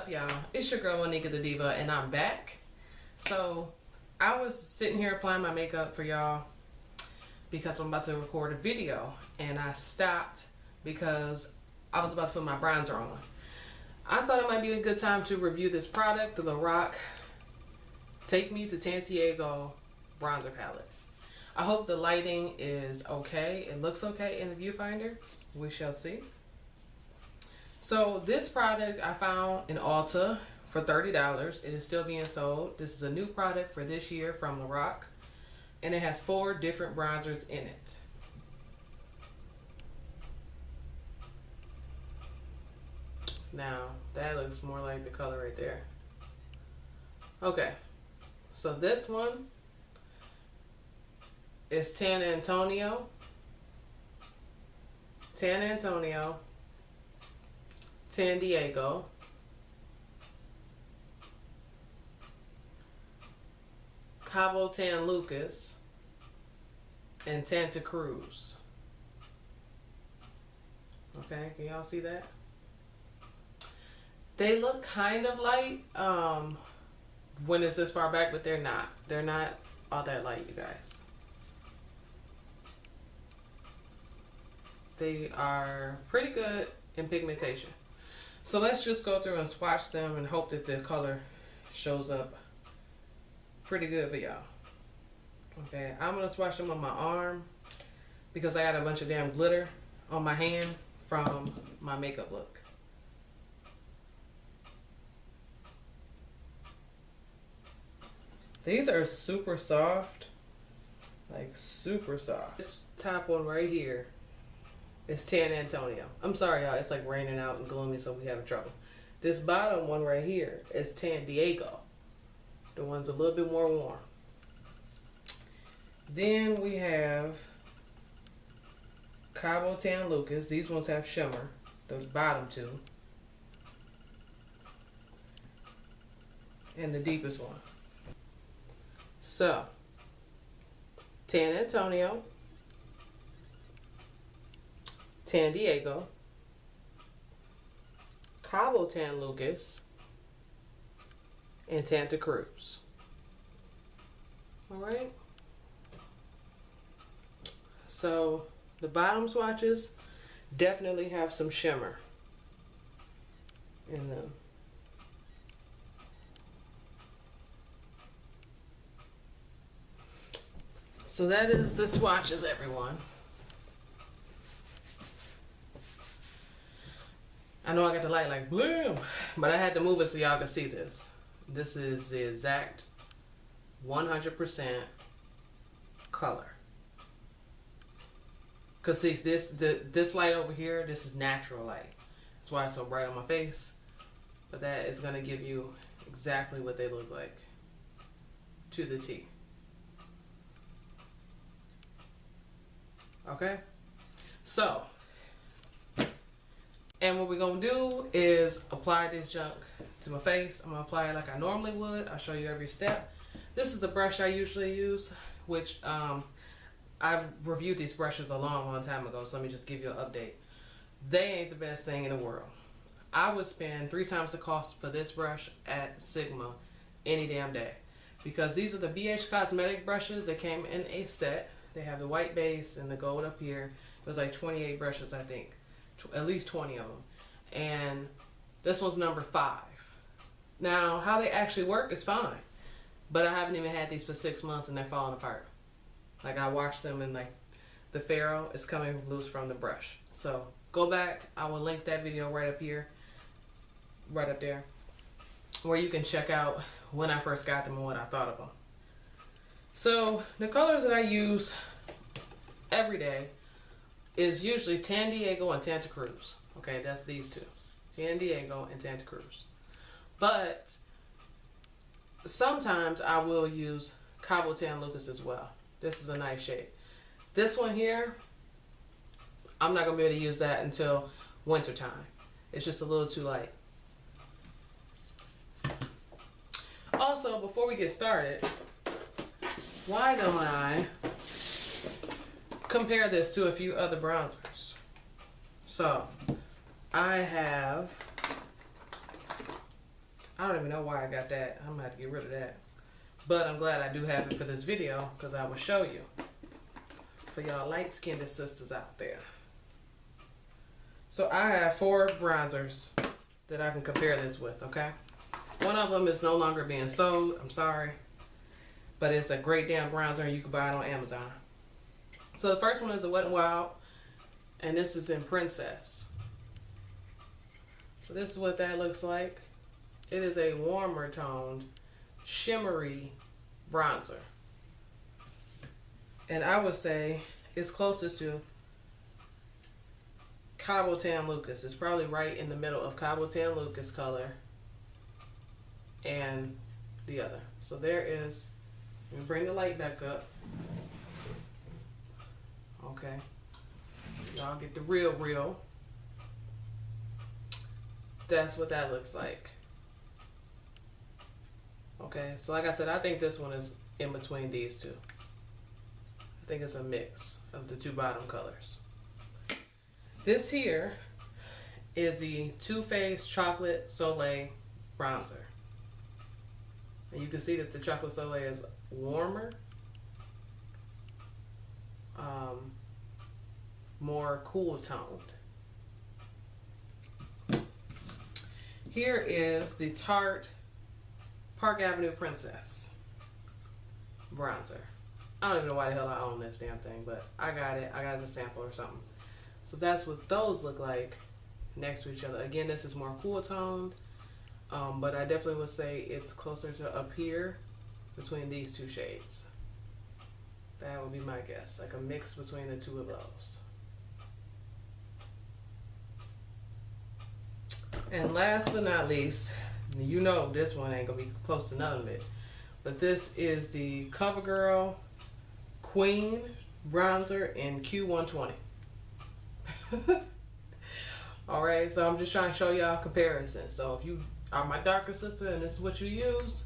up, y'all? It's your girl Monika the Diva, and I'm back. So I was sitting here applying my makeup for y'all because I'm about to record a video, and I stopped because I was about to put my bronzer on. I thought it might be a good time to review this product, the Lorac TANtego bronzer palette. I hope the lighting is okay. It looks okay in the viewfinder. We shall see. So this product I found in Ulta for $30. It is still being sold. This is a new product for this year from Lorac, and it has 4 different bronzers in it. Now that looks more like the color right there. Okay, so this one is TANtego. TANtego. Cabo Tan Lucas and Santa Cruz. Okay, can y'all see that? They look kind of light when it's this far back, but they're not. They're not all that light, you guys. They are pretty good in pigmentation. So let's just go through and swatch them and hope that the color shows up pretty good for y'all. Okay, I'm gonna swatch them on my arm because I got a bunch of damn glitter on my hand from my makeup look. These are super soft, like super soft. This top one right here is TANtego. I'm sorry, y'all, it's like raining out and gloomy, so we having trouble. This bottom one right here is TANtego. The one's a little bit more warm. Then we have Cabo Tan Lucas. These ones have shimmer, those bottom two. And the deepest one. So, TANtego, TANtego, Cabo Tan Lucas, and Santa Cruz. Alright. So the bottom swatches definitely have some shimmer in them. So that is the swatches, everyone. I know I got the light like bloom, but I had to move it so y'all can see this. This is the exact 100% color. Cause see this light over here, this is natural light. That's why it's so bright on my face. But that is gonna give you exactly what they look like to the T. Okay? So, and what we're gonna do is apply this junk to my face. I'm gonna apply it like I normally would. I'll show you every step. This is the brush I usually use, which I've reviewed these brushes a long time ago, so let me just give you an update. They ain't the best thing in the world. I would spend 3 times the cost for this brush at Sigma any damn day, because these are the BH Cosmetic brushes. They came in a set. They have the white base and the gold up here. It was like 28 brushes, I think. At least 20 of them. And this one's number 5. Now, how they actually work is fine. But I haven't even had these for 6 months and they're falling apart. Like, I washed them and like the ferrule is coming loose from the brush. So go back. I will link that video right up here. Right up there. Where you can check out when I first got them and what I thought of them. So the colors that I use every day is usually TANtego and Santa Cruz. Okay, that's these two. TANtego and Santa Cruz. But sometimes I will use Cabo Tan Lucas as well. This is a nice shade. This one here, I'm not going to be able to use that until winter time. It's just a little too light. Also, before we get started, why don't I compare this to a few other bronzers? So I have I don't even know why I got that. I'm gonna have to get rid of that. But I'm glad I do have it for this video because I will show you for y'all light-skinned sisters out there. So I have 4 bronzers that I can compare this with, okay? One of them is no longer being sold. I'm sorry. But it's a great damn bronzer and you can buy it on Amazon. So the first one is the Wet n Wild. And this is in Princess. So this is what that looks like. It is a warmer toned, shimmery bronzer. And I would say it's closest to Cabo Tan Lucas. It's probably right in the middle of Cabo Tan Lucas color and the other. So there is, let me bring the light back up. Okay. Y'all get the real. That's what that looks like. Okay, so like I said, I think this one is in between these two. I think it's a mix of the 2 bottom colors. This here is the Too Faced Chocolate Soleil Bronzer. And you can see that the Chocolate Soleil is warmer, more cool toned. Here is the Tarte Park Avenue Princess bronzer. I don't even know why the hell I own this damn thing, but I got it. I got it as a sample or something. So that's what those look like next to each other. Again, this is more cool toned, but I definitely would say it's closer to up here between these 2 shades. That would be my guess, like a mix between the 2 of those. And last but not least, you know this one ain't gonna be close to none of it, but this is the CoverGirl Queen Bronzer in Q120. Alright, so I'm just trying to show y'all comparison. So if you are my darker sister and this is what you use,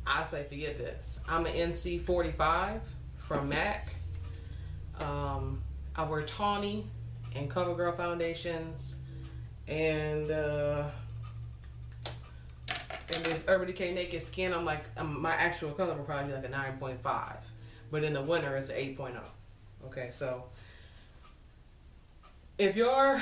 I say forget this. I'm an NC 45 from MAC. I wear Tawney and CoverGirl foundations, and this Urban Decay Naked Skin, my actual color will probably be like a 9.5, but in the winter it's an 8.0. Okay, so if you're,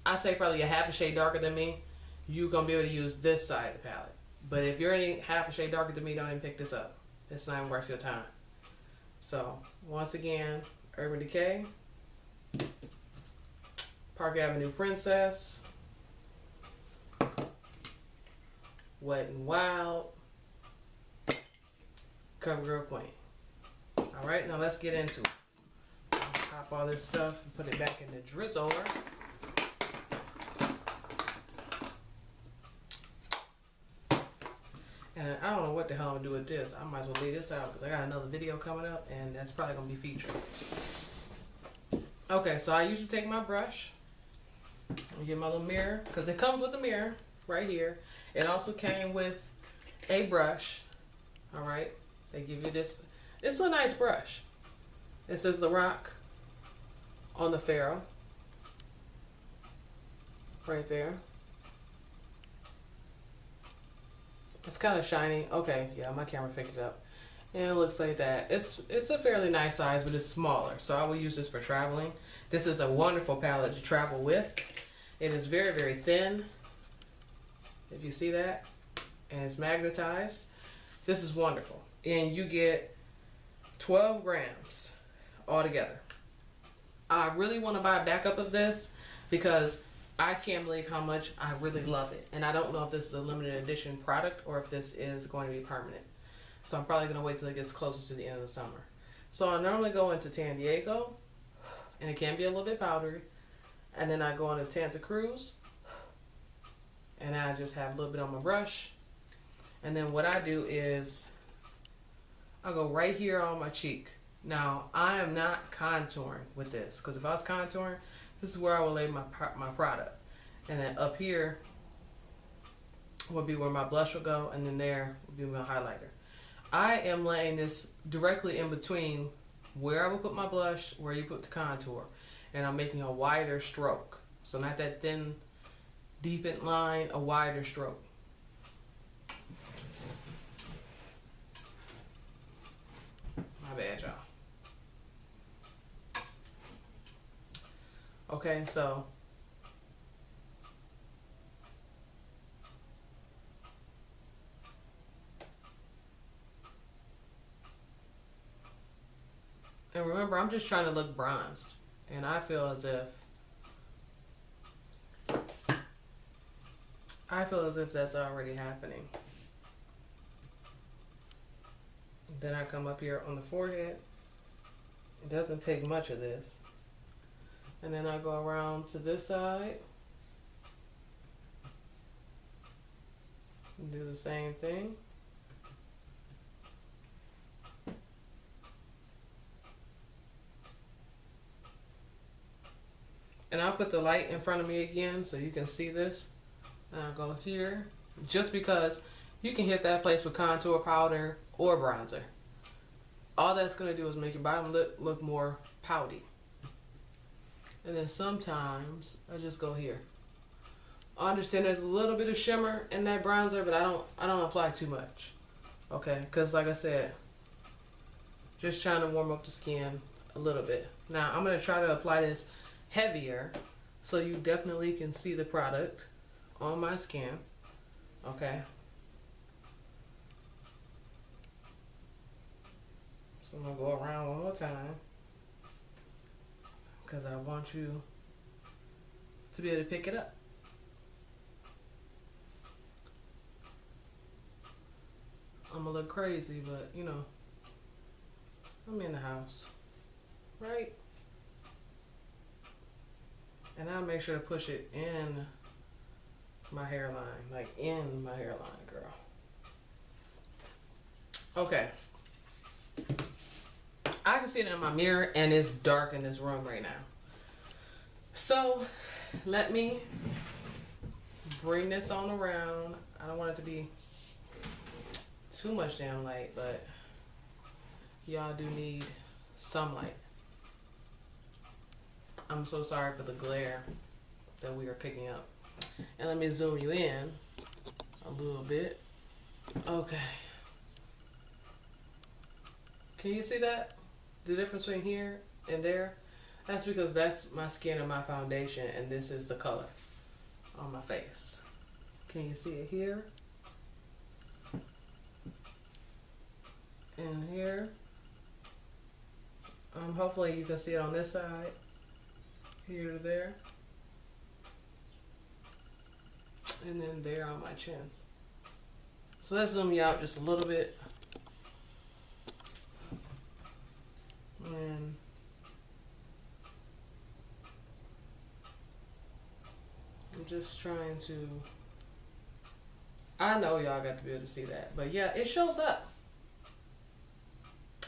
I say probably a half a shade darker than me, you're gonna be able to use this side of the palette. But if you're any half a shade darker than me, don't even pick this up. It's not even worth your time. So once again, Urban Decay, Park Avenue Princess, Wet n Wild, CoverGirl Queen. Alright, now let's get into it. Pop all this stuff and put it back in the drizzler. And I don't know what the hell I'm gonna do with this. I might as well leave this out because I got another video coming up and that's probably gonna be featured. Okay, so I usually take my brush and get my little mirror, because it comes with a mirror right here. It also came with a brush. Alright, they give you this. It's a nice brush. It says Lorac on the ferrule right there. It's kind of shiny. Okay, yeah, my camera picked it up. And it looks like that. It's a fairly nice size, but it's smaller. So I will use this for traveling. This is a wonderful palette to travel with. It is very, very thin. If you see that. And it's magnetized. This is wonderful. And you get 12 grams altogether. I really want to buy a backup of this because I can't believe how much I really love it. And I don't know if this is a limited edition product or if this is going to be permanent. So I'm probably going to wait till it gets closer to the end of the summer. So I normally go into TANtego, and it can be a little bit powdery. And then I go into Santa Cruz, and I just have a little bit on my brush. And then what I do is I go right here on my cheek. Now, I am not contouring with this, because if I was contouring, this is where I will lay my product. And then up here will be where my blush will go, and then there will be my highlighter. I am laying this directly in between where I will put my blush, where you put the contour. And I'm making a wider stroke. So not that thin deepened line, a wider stroke. My bad, y'all. Okay, so and remember, I'm just trying to look bronzed, and I feel as if that's already happening. Then I come up here on the forehead. It doesn't take much of this. And then I go around to this side and do the same thing. And I'll put the light in front of me again so you can see this. And I'll go here, just because you can hit that place with contour powder or bronzer. All that's going to do is make your bottom lip look more pouty. And then sometimes I just go here. I understand there's a little bit of shimmer in that bronzer, but I don't apply too much. Okay, because like I said, just trying to warm up the skin a little bit. Now I'm going to try to apply this heavier so you definitely can see the product on my skin. Okay. So I'm going to go around one more time, because I want you to be able to pick it up. I'm gonna look crazy, but you know, I'm in the house, right? And I'll make sure to push it in my hairline, like in my hairline, girl. Okay. I can see it in my mirror, and it's dark in this room right now. So let me bring this on around. I don't want it to be too much damn light, but y'all do need some light. I'm so sorry for the glare that we are picking up. And let me zoom you in a little bit. Okay. Can you see that? The difference between here and there? That's because that's my skin and my foundation, and this is the color on my face. Can you see it here? And here. Hopefully you can see it on this side. Here to there. And then there on my chin. So let's zoom you out just a little bit. And I'm just trying to, I know y'all got to be able to see that, but yeah, it shows up.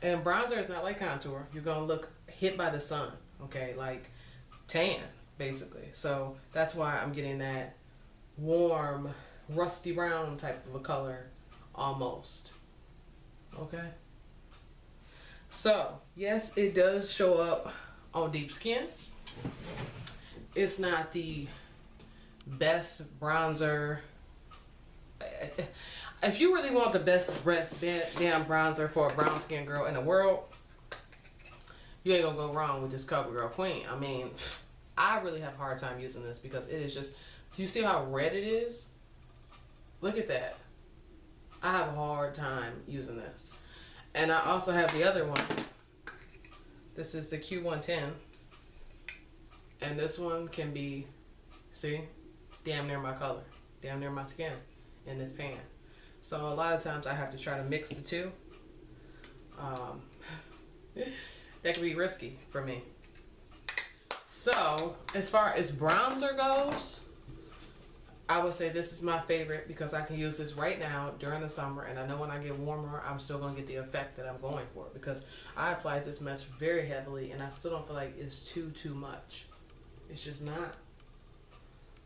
And bronzer is not like contour. You're gonna look hit by the sun, okay, like tan basically. So that's why I'm getting that warm rusty brown type of a color almost. Okay, so yes, it does show up on deep skin. It's not the best bronzer. If you really want the best damn bronzer for a brown skin girl in the world, you ain't gonna go wrong with this Covergirl Queen. I mean, I really have a hard time using this because it is just, so you see how red it is? Look at that. I have a hard time using this. And I also have the other one. This is the Q110. And this one can be, see, damn near my color, damn near my skin in this pan. So a lot of times I have to try to mix the two. That can be risky for me. So as far as bronzer goes, I would say this is my favorite because I can use this right now during the summer, and I know when I get warmer, I'm still gonna get the effect that I'm going for because I applied this mess very heavily and I still don't feel like it's too much. It's just not.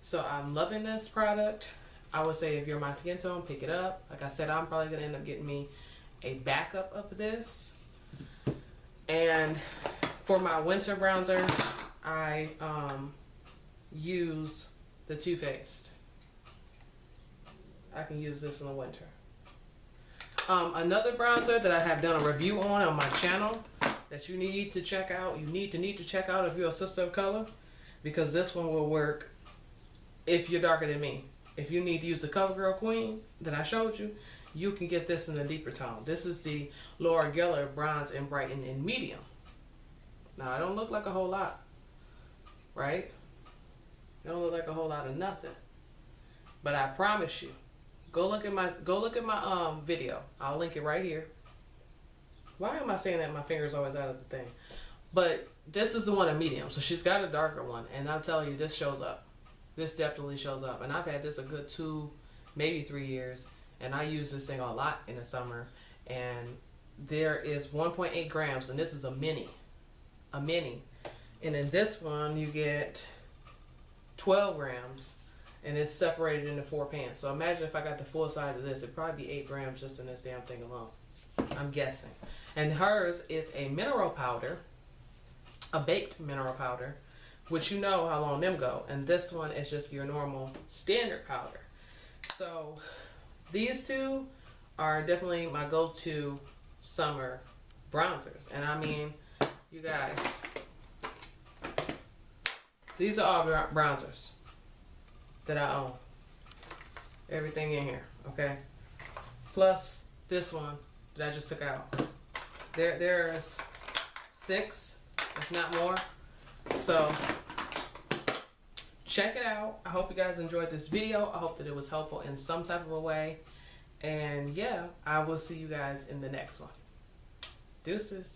So I'm loving this product. I would say if you're my skin tone, pick it up. Like I said, I'm probably gonna end up getting me a backup of this. And for my winter bronzer, I use the Too Faced. I can use this in the winter. Another bronzer that I have done a review on my channel that you need to check out. You need to check out if you're a sister of color, because this one will work if you're darker than me. If you need to use the Covergirl Queen that I showed you, you can get this in a deeper tone. This is the Lorac Bronze and Brighten in Medium. Now, I don't look like a whole lot, right? I don't look like a whole lot of nothing. But I promise you, go look at my video. I'll link it right here. Why am I saying that? My finger's always out of the thing. But this is the one in medium. So she's got a darker one. And I'm telling you, this shows up. This definitely shows up. And I've had this a good 2, maybe 3 years. And I use this thing a lot in the summer. And there is 1.8 grams. And this is a mini. A mini. And in this one, you get 12 grams. And it's separated into 4 pans. So imagine if I got the full size of this. It'd probably be 8 grams just in this damn thing alone. I'm guessing. And hers is a mineral powder, a baked mineral powder, which you know how long them go. And this one is just your normal standard powder. So these two are definitely my go-to summer bronzers. And I mean, you guys, these are all bronzers that I own. Everything in here, okay? Plus this one that I just took out. There's 6, if not more. So check it out. I hope you guys enjoyed this video. I hope that it was helpful in some type of a way. And yeah, I will see you guys in the next one. Deuces.